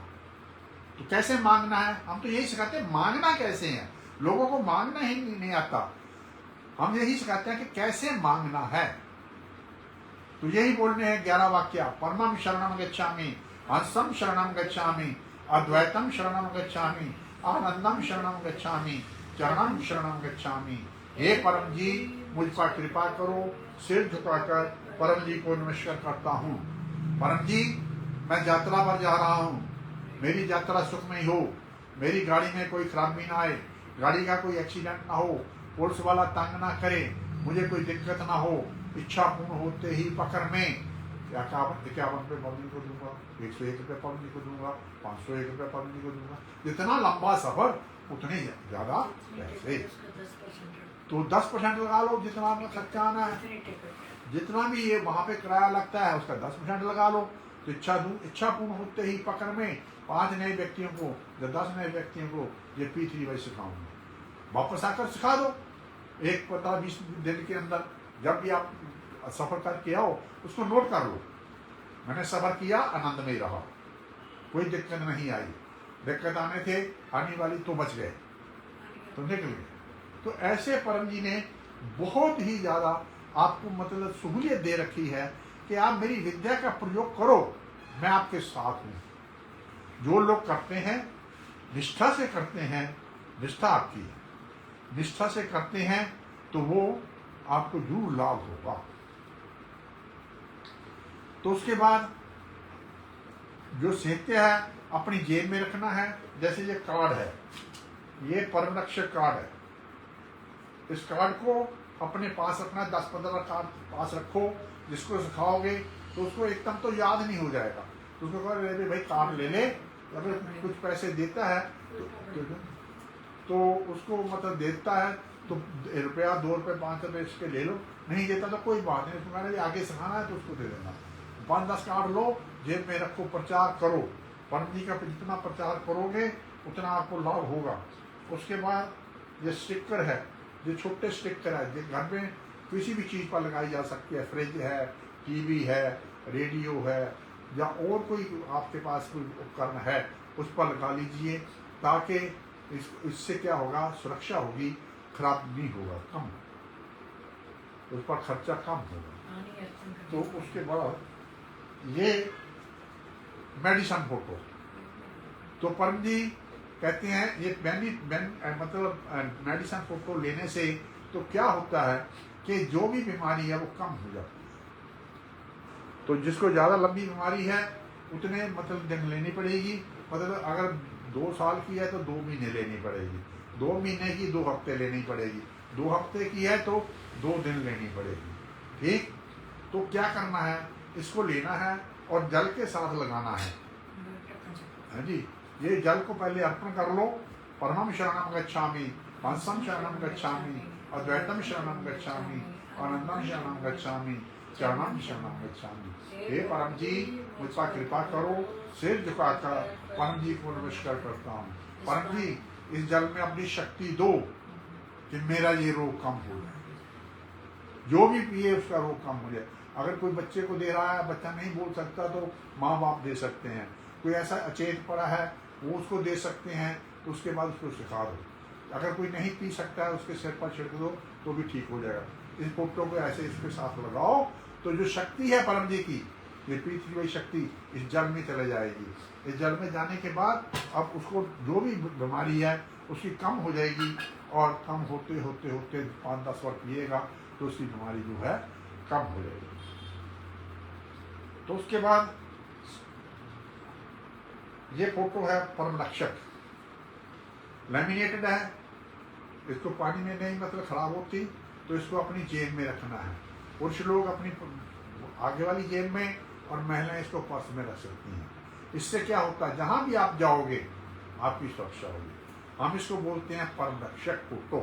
तो कैसे मांगना है, हम तो यही सिखाते हैं। मांगना कैसे है, लोगों को मांगना ही नहीं आता, हम यही सिखाते हैं कि कैसे मांगना है। तो यही बोलने हैं 11 वाक्य। परमं शरणं गच्छामि, हंसं शरणं गच्छामि, अद्वैतम शरणं गच्छामि, आनंदम शरणं गच्छामि, चरणं शरणं गच्छामि। हे परम जी, मुझ पर कृपा करो। सिर झुकाकर परम जी को नमस्कार करता हूँ। परम जी, मैं यात्रा पर जा रहा हूँ, मेरी यात्रा सुखमय हो, मेरी गाड़ी में कोई खराबी ना आए, गाड़ी का कोई एक्सीडेंट ना हो, पुलिस वाला तंग ना करे, मुझे कोई दिक्कत ना हो। इच्छा पूर्ण होते ही पकड़ में 51 रुपये परम जी को दूंगा, 101 रुपये परम जी को दूंगा, 501 रुपये परम जी को दूंगा। जितना लंबा सफर उतने ज्यादा पैसे। तो 10% लगा लो, जितना आपका खर्चा आना है, जितना भी ये वहां पे किराया लगता है उसका 10% लगा लो। तो इच्छा पूर्ण होते ही पकड़ में 5 नए व्यक्तियों को या 10 नए व्यक्तियों को ये पीतरी भाई सिखाऊंगा। वापस आकर सिखा दो 15-20 दिन के अंदर। जब भी आप सफर करके आओ उसको नोट कर लो, मैंने सफर किया, आनंद में रहा, कोई दिक्कत नहीं आई। दिक्कत आने वाली तो बच गए, तो निकल गए। तो ऐसे परम जी ने बहुत ही ज्यादा आपको मतलब सहूलियत दे रखी है कि आप मेरी विद्या का प्रयोग करो, मैं आपके साथ हूं। जो लोग करते हैं, निष्ठा से करते हैं, निष्ठा आपकी है, निष्ठा से करते हैं तो वो आपको जरूर लाभ होगा। तो उसके बाद जो सत्य है अपनी जेब में रखना है। जैसे ये कार्ड है, ये परम रक्षक कार्ड है, इस कार्ड को अपने पास रखना। 10-15 कार्ड पास रखो, जिसको सिखाओगे तो उसको एकदम तो याद नहीं हो जाएगा, तो उसको कहो भाई कार्ड ले ले, अगर कुछ पैसे देता है तो उसको मतलब देता है तो ₹1, ₹2, ₹5 इसके ले लो, नहीं देता तो कोई बात नहीं, उसको कहना आगे सिखाना है तो उसको दे देना। 5-10 कार्ड लो, जेब में रखो, प्रचार करो। परम जी का जितना प्रचार करोगे उतना आपको लाभ होगा। उसके बाद ये स्टिकर है, ये छोटे स्टिकर है, जो घर में किसी भी चीज़ पर लगाई जा सकती है। फ्रिज है, टीवी है, रेडियो है, या और कोई आपके पास कोई उपकरण है उस पर लगा लीजिए, ताकि इससे क्या होगा, सुरक्षा होगी, खराब नहीं होगा, कम, उस पर खर्चा कम होगा। तो उसके बाद मेडिसन फोटो। तो परम जी कहते हैं ये मतलब मेडिसन फोटो लेने से तो क्या होता है कि जो भी बीमारी है वो कम हो जाती है। तो जिसको ज़्यादा लंबी बीमारी है उतने मतलब दिन लेनी पड़ेगी। मतलब अगर 2 साल की है तो 2 महीने लेनी पड़ेगी, 2 महीने की 2 हफ्ते लेनी पड़ेगी, 2 हफ्ते की है तो 2 दिन लेनी पड़ेगी। ठीक, तो क्या करना है, इसको लेना है और जल के साथ लगाना है जी। ये जल को पहले अर्पण कर लो। परमं शरणं गच्छामि, पंचम शरणं गच्छामि, अद्वैतम शरणं गच्छामि, आनंदम शरणं गच्छामि, चरणम शरणं गच्छामि। हे परम जी मुझ पर कृपा करो। सिर झुकाकर परम जी को नमस्कार करता हूँ। परम जी इस जल में अपनी शक्ति दो कि मेरा ये रोग कम हो जाए, जो भी पिए उसका रोग कम हो जाए। अगर कोई बच्चे को दे रहा है, बच्चा नहीं बोल सकता तो माँ बाप दे सकते हैं। कोई ऐसा अचेत पड़ा है वो उसको दे सकते हैं, तो उसके बाद उसको सिखा दो। अगर कोई नहीं पी सकता है उसके सिर पर छिड़क दो तो भी ठीक हो जाएगा। इस फोटो को ऐसे इसके साथ लगाओ तो जो शक्ति है परम जी की, ये पृथ्वी हुई शक्ति इस जल में चले जाएगी। इस जल में जाने के बाद अब उसको जो भी बीमारी है उसकी कम हो जाएगी, और कम होते होते होते 5-10 वर्ष पिएगा तो उसकी बीमारी जो है कम हो जाएगी। तो उसके बाद ये फोटो है परम रक्षक, लैमिनेटेड है। इसको पानी में नहीं मतलब खराब होती, तो इसको अपनी जेब में रखना है। पुरुष लोग अपनी आगे वाली जेब में और महिलाएं इसको पर्स में रख सकती हैं। इससे क्या होता है, जहां भी आप जाओगे आपकी सुरक्षा होगी। हम इसको बोलते हैं परम रक्षक फोटो।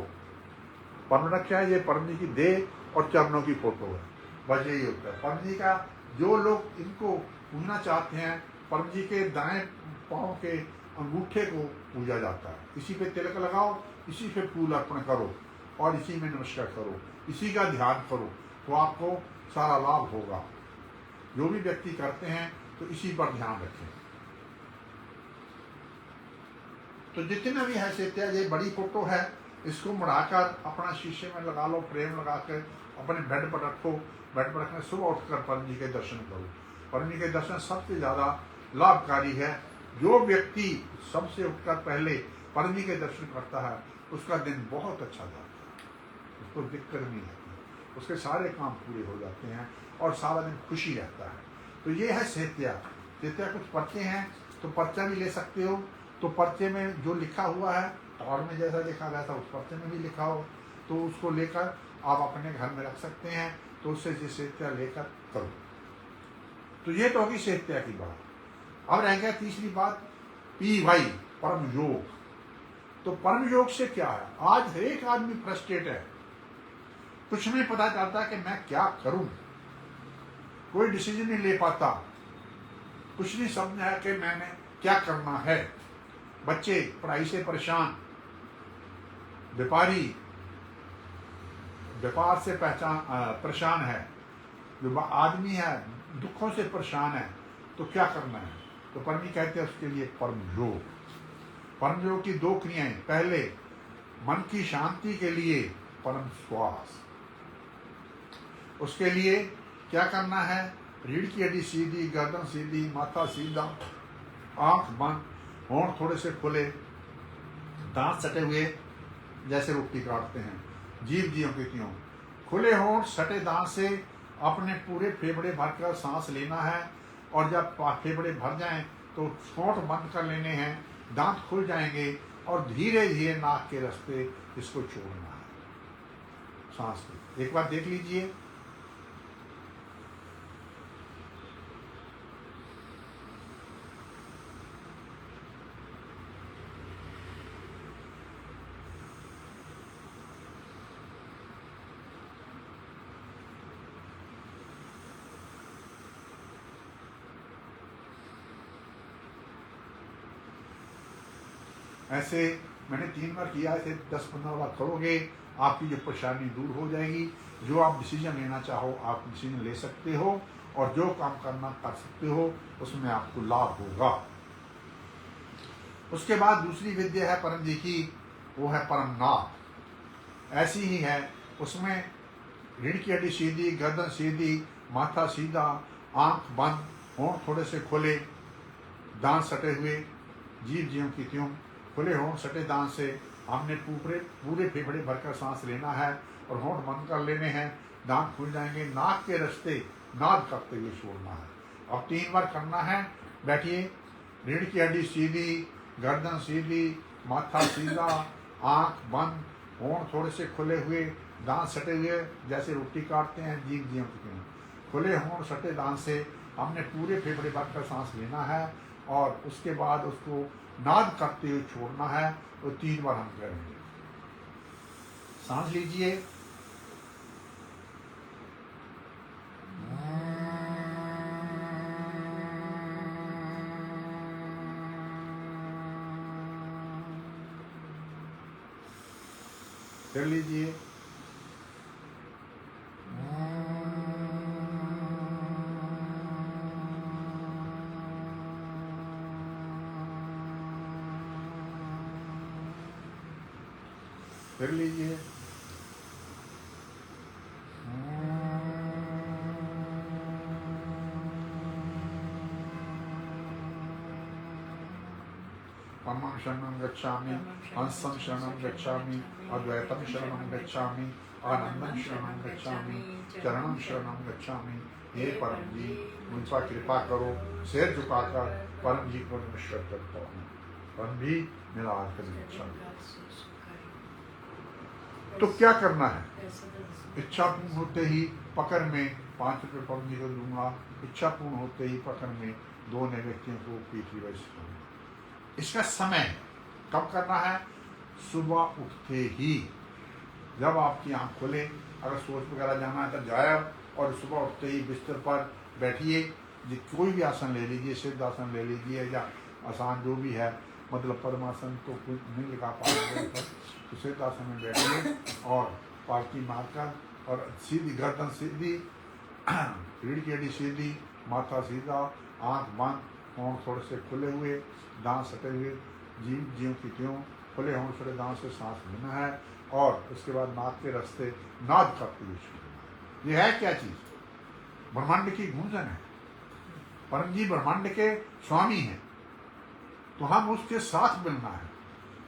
परम रक्षा है, ये परम जी की देह और चरणों की फोटो है। बस यही होता है परम जी का। जो लोग इनको पूजना चाहते हैं, परम जी के दाएं पांव के अंगूठे को पूजा जाता है। इसी पे तिलक लगाओ, इसी पे फूल अर्पण करो और इसी में नमस्कार करो, इसी का ध्यान करो, तो आपको सारा लाभ होगा। जो भी व्यक्ति करते हैं तो इसी पर ध्यान रखें। तो जितना भी है सत्या, ये बड़ी फोटो है, इसको मुड़ाकर अपना शीशे में लगा लो, फ्रेम लगा कर अपने बेड पर रखो। बेड पर रखने सुबह उठकर परम जी के दर्शन करो। परम जी के दर्शन सबसे ज़्यादा लाभकारी है। जो व्यक्ति सबसे उठकर पहले परम जी के दर्शन करता है उसका दिन बहुत अच्छा जाता है, उसको दिक्कत नहीं आती, उसके सारे काम पूरे हो जाते हैं और सारा दिन खुशी रहता है। तो ये है सत्या। सत्या कुछ पर्चे हैं तो पर्चा भी ले सकते हो। तो पर्चे में जो लिखा हुआ है, और में जैसा लिखा गया था उस पर्चे में भी लिखा हो, तो उसको लेकर आप अपने घर में रख सकते हैं। तो उससे सत्या लेकर करो। तो ये तो होगी सत्या की बात। अब रह गया तीसरी बात, पी भाई परम योग। तो परम योग से क्या है, आज हर एक आदमी फ्रस्ट्रेट है, कुछ नहीं पता चलता कि मैं क्या करूं, कोई डिसीजन नहीं ले पाता, कुछ नहीं समझ है कि मैंने क्या करना है। बच्चे पढ़ाई से परेशान, व्यापारी व्यापार से परेशान है, जो आदमी है दुखों से परेशान है, तो क्या करना है। तो परम जी कहते हैं उसके लिए परम योग। परम योग की 2 क्रियाएं, पहले मन की शांति के लिए परम श्वास। उसके लिए क्या करना है, रीढ़ की हड्डी सीधी, गर्दन सीधी, माथा सीधा, आंख बंद, होंठ थोड़े से खुले, दांत सटे हुए जैसे रोटी काटते हैं, जीभ जियों की त्यों, खुले होंठ सटे दांत से अपने पूरे फेफड़े भरकर सांस लेना है। और जब फेफड़े भर जाएं तो होंठ बंद कर लेने हैं, दांत खुल जाएंगे और धीरे धीरे नाक के रास्ते इसको छोड़ना है सांस को। एक बार देख लीजिए। ऐसे मैंने 3 बार किया, ऐसे 10-15 बार करोगे, आपकी जो परेशानी दूर हो जाएगी। जो आप डिसीजन लेना चाहो आप डिसीजन ले सकते हो, और जो काम करना कर सकते हो, उसमें आपको लाभ होगा। उसके बाद दूसरी विद्या है परम जी की, वो है परम नाथ। ऐसी ही है, उसमें रीढ़ की हड्डी सीधी, गर्दन सीधी, माथा सीधा, आंख बंद, होंठ थोड़े से खुले, दांत सटे हुए, जीव ज्यों की त्यों, खुले होंठ सटे दांत से हमने पूरे फेफड़े भरकर सांस लेना है और होंठ बंद कर लेने हैं। दांत खुल जाएंगे, नाक के रास्ते नाद करते हुए छोड़ना है। अब 3 बार करना है। बैठिए, रीढ़ की हड्डी सीधी, गर्दन सीधी, माथा सीधा, आंख बंद, होंठ थोड़े से खुले हुए, दांत सटे हुए जैसे रोटी काटते हैं, जीभ ज्यों की त्यों। खुले होंठ सटे दांत से हमने पूरे फेफड़े भरकर सांस लेना है और उसके बाद उसको नाद करते हुए छोड़ना है। तो 3 बार हम करेंगे। सांस लीजिए, कर लीजिए, कर लीजिए, परमं शरणं गच्छामि, हंसं शरणं गच्छामि, अद्वैतं शरणं गच्छामि, आनंदं शरणं गच्छामि, चरणं शरणं गच्छामि। हे परम जी, मुझ पर कृपा करो। सिर झुकाकर परम जी को नमस्कार करता हूँ। परम जी, मेरा आज का दिन अच्छा हो। तो क्या करना है? इच्छा पूर्ण होते ही पकड़ में 5 रुपये परम जी को दूंगा। इच्छा पूर्ण होते ही पकड़ में 2 नए व्यक्तियों को पीठी वैसे दूंगा। इसका समय कब करना है? सुबह उठते ही, जब आपकी आंख खुले। अगर सोच वगैरह जाना है तो जाए, और सुबह उठते ही बिस्तर पर बैठिए। कोई भी आसन ले लीजिए, सिद्ध आसन ले लीजिए या आसान जो भी है, मतलब पद्मासन तो कुछ नहीं लिखा पाएंगे, तो सिद्ध आसन में बैठिए और पालकी मारकर और सीधी गर्दन सीधी, रीढ़ की हड्डी सीधी, माथा सीधा, आंख बंद, होंठ थोड़े से खुले हुए, दांत सटे हुए, जीभ ज्यों की त्यों, खुले होंठ सटे दांत से सांस लेना है और उसके बाद नाक के रास्ते नाद करते हुए छोड़ना है। ये है क्या चीज? ब्रह्मांड की गूंजन है। परम जी ब्रह्मांड के स्वामी हैं, तो हम उसके साथ मिलना है।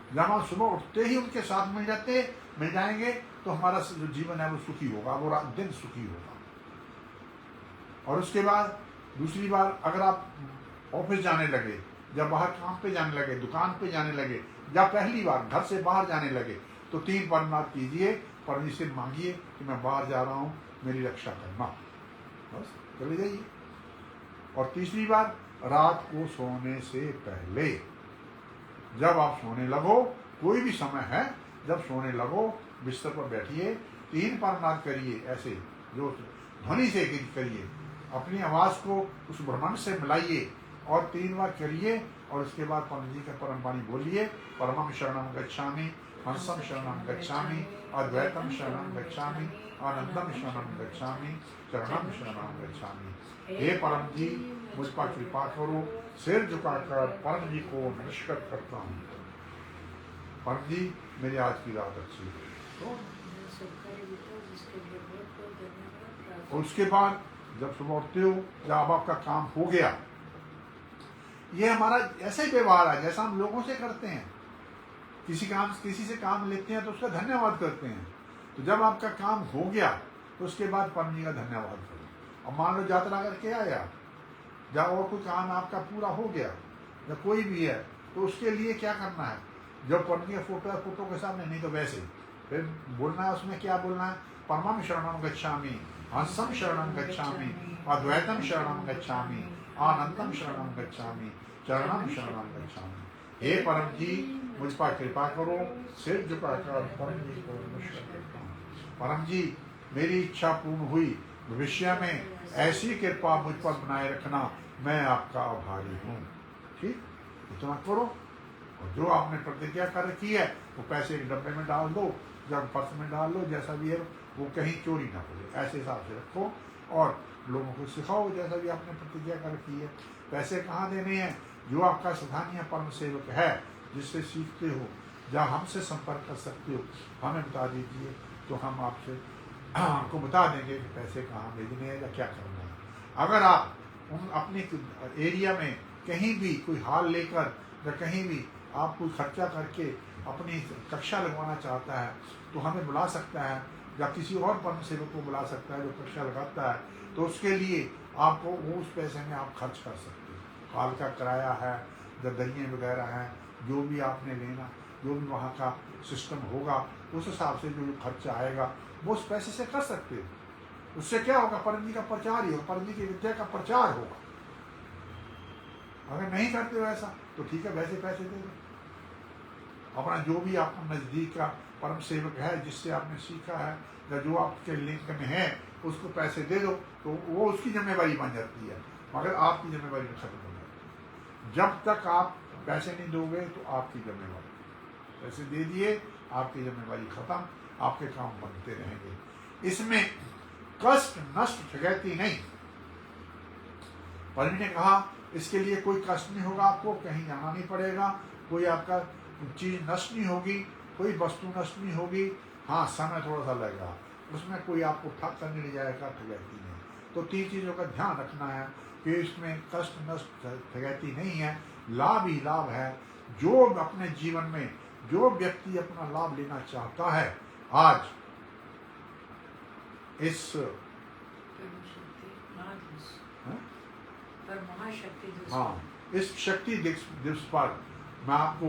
जब हम सुबह उठते ही उनके साथ मिल जाएंगे तो हमारा जो जीवन है वो सुखी होगा, वो रात दिन सुखी होगा। और उसके बाद दूसरी बार, अगर आप ऑफिस जाने लगे, जब बाहर काम पे जाने लगे, दुकान पे जाने लगे, या पहली बार घर से बाहर जाने लगे, तो 3 प्रणाम कीजिए, परम जी से मांगिए कि मैं बाहर जा रहा हूँ, मेरी रक्षा करना। बस चले जाइए। और तीसरी बार, रात को सोने से पहले, जब आप सोने लगो, कोई भी समय है, जब सोने लगो बिस्तर पर बैठिए, 3 प्रणाम करिए, ऐसे जो ध्वनि से करिए, अपनी आवाज को उस ब्रह्मांड से मिलाइए और 3 बार करिए। और उसके बाद परम जी का परम वाणी बोलिए, परमं शरणं गच्छामि, हंसं शरणं गच्छामि, अद्वैतं शरणं गच्छामि, आनंदं शरणं गच्छामि, चरणं शरणं गच्छामि। हे परम जी, मुझ पर कृपा करो। सिर झुकाकर परम जी को नमस्कार करता हूँ। परम जी, मेरी आज की रात अच्छी हो। तो उसके बाद जब सुबह उठते हो, जब आपका काम हो गया, ये हमारा ऐसा ही व्यवहार है जैसा हम लोगों से करते हैं। किसी से काम लेते हैं तो उसका धन्यवाद करते हैं। तो जब आपका काम हो गया तो उसके बाद परम जी का धन्यवाद करो। अब मान लो यात्रा करके आया, जब और कोई काम आपका पूरा हो गया या कोई भी है, तो उसके लिए क्या करना है? जब परम जी का फोटो के सामने, नहीं तो वैसे फिर बोलना है। उसमें क्या बोलना है? परमं शरणं गच्छामि, हंसं शरणं गच्छामि, अद्वैतं शरणं गच्छामि, आनंदं शरणं गच्छामि, चरणं शरणं गच्छामि। हे परम जी, मुझ पर कृपा करो। सिर झुकाकर परम जी को नमस्कार करता हूँ। परम जी, मेरी इच्छा पूर्ण हुई, भविष्य में ऐसी कृपा मुझ पर बनाए रखना, मैं आपका आभारी हूँ। ठीक, इतना करो। और जो आपने प्रतिज्ञा कर रखी है वो पैसे एक डब्बे में डाल दो, जब पर्स में डाल लो, जैसा भी है, वो कहीं चोरी ना हो, ऐसे हिसाब से रखो और लोगों को सिखाओ जैसा भी आपने प्रतिज्ञा कर रखी है। पैसे कहाँ देने हैं? जो आपका स्थानीय परम सेवक है, जिससे सीखते हो, जहाँ हमसे संपर्क कर सकते हो, हमें बता दीजिए, तो हम आपको बता देंगे कि पैसे कहाँ भेजने हैं या क्या करना है। अगर आप अपने एरिया में कहीं भी कोई हाल लेकर या कहीं भी आप कोई खर्चा करके अपनी कक्षा लगवाना चाहता है तो हमें बुला सकता है, या किसी और परम सेवक को बुला सकता है जो कक्षा लगाता है, तो उसके लिए आपको वो उस पैसे में आप खर्च कर सकते हैं। हाल का किराया है, दरियाँ वगैरह हैं, जो भी आपने लेना, जो भी वहाँ का सिस्टम होगा, उस हिसाब से जो खर्चा आएगा वो उस पैसे से कर सकते हो। उससे क्या होगा, परम जी का प्रचार ही होगा, परम जी की विद्या का प्रचार होगा। अगर नहीं करते हो ऐसा तो ठीक है, वैसे पैसे दे दो। अपना जो भी आपका नज़दीक का परम सेवक है जिससे आपने सीखा है या जो आपके लिंक में है उसको पैसे दे दो, तो वो उसकी जिम्मेवारी बन जाती है, मगर आपकी जिम्मेवारी खत्म हो जाती है। जब तक आप पैसे नहीं दोगे तो आपकी जिम्मेवारी, पैसे दे दिए आपकी जिम्मेवारी खत्म, आपके काम बनते रहेंगे। इसमें कष्ट नष्ट ठगैती नहीं। परम ने कहा इसके लिए कोई कष्ट नहीं होगा, आपको कहीं जाना नहीं पड़ेगा, कोई आपका चीज नष्ट नहीं होगी, कोई वस्तु नष्ट नहीं होगी। हाँ, समय थोड़ा सा लगेगा, उसमें कोई आपको ठग करने ले जाएगा, ठगैती नहीं। तो 3 चीज़ों का ध्यान रखना है कि इसमें कष्ट नष्ट ठगैती नहीं है, लाभ ही लाभ है। जो अपने जीवन में जो व्यक्ति अपना लाभ लेना चाहता है, आज इस हाँ, इस शक्ति दिवस पर मैं आपको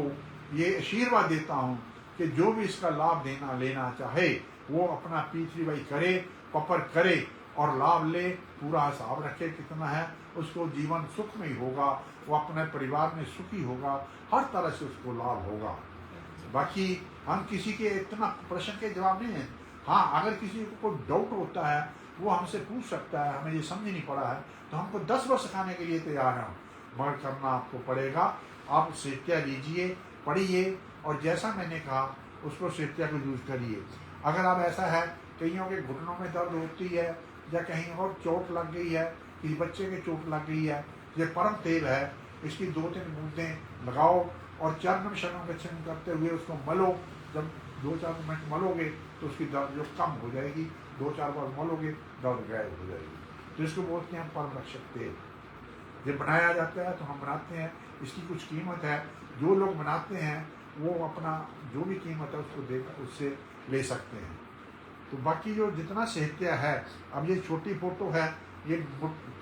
ये आशीर्वाद देता हूँ कि जो भी इसका लाभ लेना चाहे वो अपना पीछे करे, पपर करे और लाभ ले, पूरा हिसाब रखे कितना है, उसको जीवन सुख में ही होगा, वो अपने परिवार में सुखी होगा, हर तरह से उसको लाभ होगा। बाकी हम किसी के इतना प्रश्न के जवाब नहीं है। हाँ, अगर किसी को कोई डाउट होता है वो हमसे पूछ सकता है, हमें ये समझ नहीं पड़ा है तो हमको 10 बार सिखाने के लिए तैयार हैं, मगर करना आपको पड़ेगा। आप सेत्या लीजिए, पढ़िए और जैसा मैंने कहा उसको सेत्या को यूज करिए। अगर आप ऐसा है कईयों के घुटनों में दर्द होती है या कहीं और चोट लग गई है, किसी बच्चे के चोट लग गई है, ये परम तेल है, इसकी 2-3 बूंदें लगाओ और चरण शरण गच्छन करते हुए उसको मलो। जब 2-4 मिनट मलोगे तो उसकी दर्द जो कम हो जाएगी, 2-4 बार मलोगे दर्द गायब हो जाएगी। तो इसको बोलते हैं परम रक्षक तेल। ये बनाया जाता है तो हम बनाते हैं, इसकी कुछ कीमत है, जो लोग बनाते हैं वो अपना जो भी कीमत है उसको देकर उससे ले सकते हैं। तो बाकी जो जितना साहित्य है, अब ये छोटी फोटो है, ये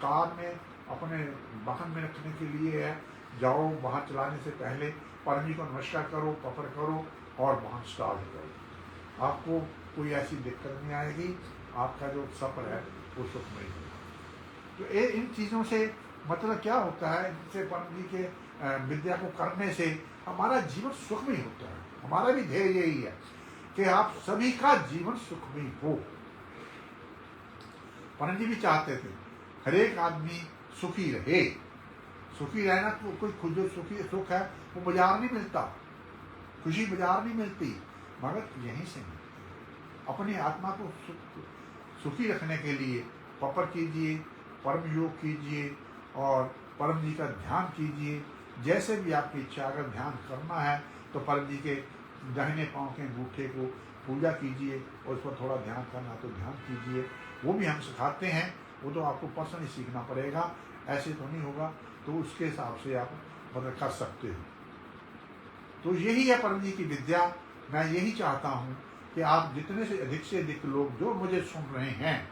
कार में अपने वाहन में रखने के लिए है। जाओ वहाँ चलाने से पहले परम जी को नमस्कार करो, पपर करो और वाहन स्टार्ट करो, आपको कोई ऐसी दिक्कत नहीं आएगी, आपका जो सफ़र है वो सुखमय होगा। तो इन चीज़ों से मतलब क्या होता है, इनसे परम जी के विद्या को करने से हमारा जीवन सुखमय होता है। हमारा भी ध्येय यही है कि आप सभी का जीवन सुखमय हो। परम जी भी चाहते थे हर एक आदमी सुखी रहे। सुखी रहना कोई खुद जो सुख है वो बाजार नहीं मिलता, खुशी बाजार नहीं मिलती, मगर यहीं से मिलती। अपनी आत्मा को सुखी रखने के लिए पपर कीजिए, परम योग कीजिए और परम जी का ध्यान कीजिए। जैसे भी आपकी इच्छा, अगर ध्यान करना है तो परम जी के दाहिने पाँव के अंगूठे को पूजा कीजिए और उस पर थोड़ा ध्यान करना तो ध्यान कीजिए। वो भी हम सिखाते हैं, वो तो आपको पर्सनली सीखना पड़ेगा, ऐसे तो नहीं होगा, तो उसके हिसाब से आप मतलब कर सकते हो। तो यही है परम जी की विद्या। मैं यही चाहता हूँ कि आप जितने से अधिक लोग जो मुझे सुन रहे हैं,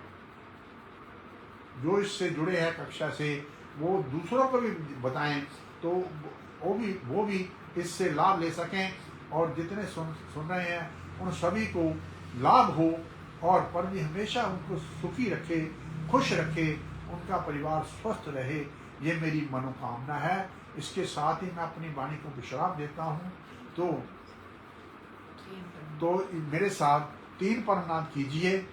जो इससे जुड़े हैं कक्षा से, वो दूसरों को भी बताएं तो वो भी इससे लाभ ले सकें और जितने सुन रहे हैं उन सभी को लाभ हो और परम जी हमेशा उनको सुखी रखे, खुश रखे, उनका परिवार स्वस्थ रहे, ये मेरी मनोकामना है। इसके साथ ही मैं अपनी वाणी को विश्राम देता हूँ। तो मेरे साथ 3 प्रणाम कीजिए।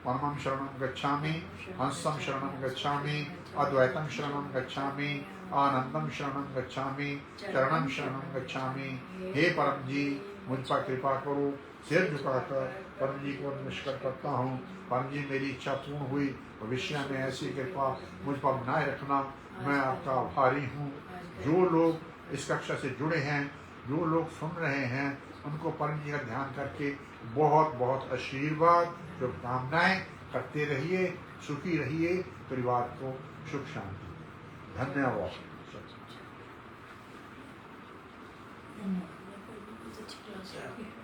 परमं शरणं गच्छामि, हंसं शरणं गच्छामि, अद्वैतं शरणं गच्छामि, आनंदम शरणं गच्छामि, चरणं शरणं गच्छामि। हे परम जी, मुझ पर कृपा करो। सिर झुकाकर परम जी को नमस्कार करता हूँ। परम जी, मेरी इच्छा पूर्ण हुई, भविष्य में ऐसी कृपा मुझ पर बनाए रखना। मैं आपका आभारी हूँ। जो लोग इस कक्षा से जुड़े हैं, जो लोग सुन रहे हैं, उनको परम जी का ध्यान करके बहुत बहुत आशीर्वाद, शुभकामनाएं करते रहिए। सुखी रहिए, परिवार को सुख शांति। धन्यवाद। धन्यवाद।